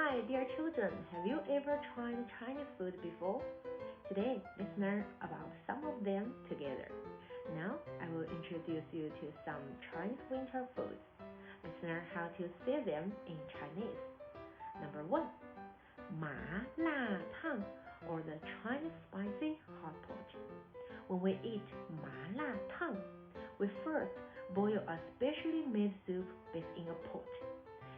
Hi, dear children. Have you ever tried Chinese food before? Today, let's learn about some of them together. Now, I will introduce you to some Chinese winter foods. Let's learn how to say them in Chinese. Number 1, 麻辣烫 or the Chinese spicy hot pot. When we eat 麻辣烫, we first boil a specially made soup within a pot.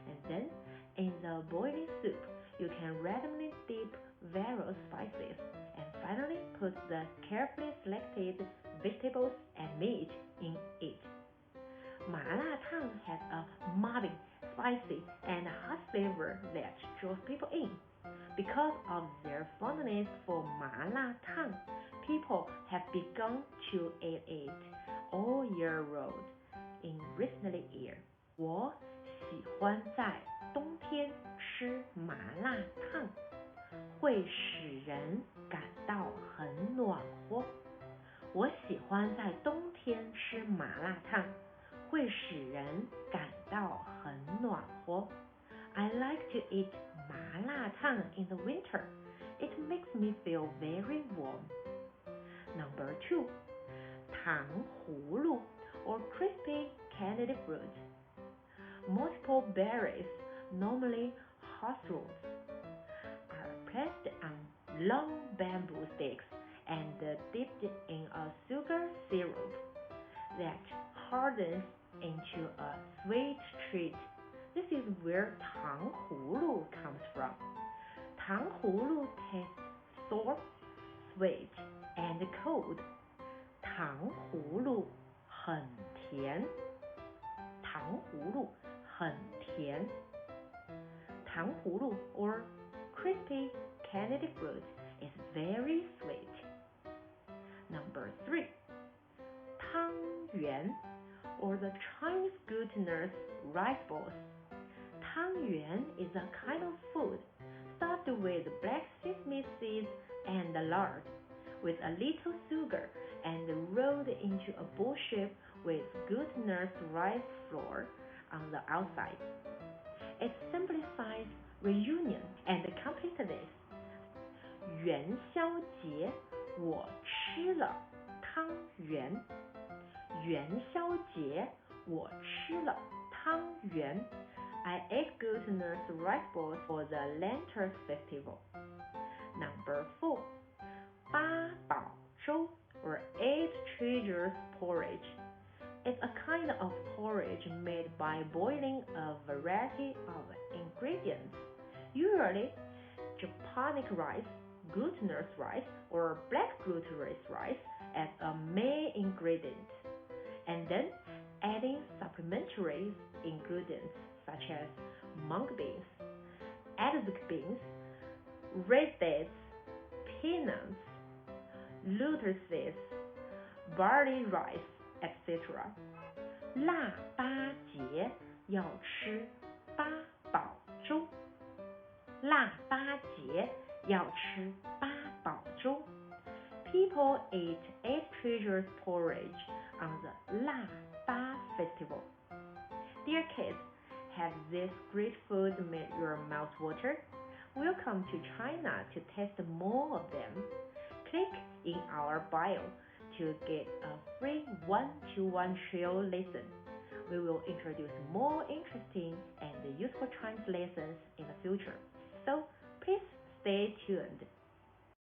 And then, in the boiling soup, you can randomly dip various spices and finally put the carefully selected vegetables and meat in it. 麻辣烫 has a muddy, spicy, and hot flavor that draws people in. Because of their fondness for 麻辣烫, people have begun to eat it all year round in recent years. 我喜欢在冬天吃麻辣烫，会使人感到很暖和。我喜欢在冬天吃麻辣烫，会使人感到很暖和。I like to eat 麻辣烫 in the winter. It makes me feel very warm. Number 2, 糖葫芦 or crispy candied fruit. Multiple berries, normally hawthorns, are placed on long bamboo sticks and dipped in a sugar syrup that hardens into a sweet treat. This is where Tanghulu comes from. Tanghulu tastes sour, sweet, and cold. 糖葫芦很甜，糖葫芦很甜。糖葫芦 or crispy candied fruit is very sweet. Number 3, Tang Yuen or the Chinese glutinous rice balls. Tang Yuen is a kind of food stuffed with black sesame seeds and lard, with a little sugar and rolled into a ball shape with glutinous rice flour on the outside. It symbolifies reunion and completeness. 元宵节我吃了汤圆。元宵节我吃了汤圆。I ate glutinous rice balls for the Lantern Festival. Number 4, 八宝粥 or 8 treasures porridge. It's a kind of porridge made by boiling a variety of ingredients, usually Japanese rice, glutinous rice, or black glutinous rice as a main ingredient, and then adding supplementary ingredients such as mung beans, adelgid beans, red dates, peanuts, lotuses, barley rice, etc. 腊八节要吃八宝粥。腊八节要吃八宝粥。People eat 8 treasures porridge on the Laba Festival. Dear kids, have this great food made your mouth water? Welcome to China to taste more of them. Click in our bio to get a free 1-to-1 trial lesson. We will introduce more interesting and useful Chinese lessons in the future. So please stay tuned.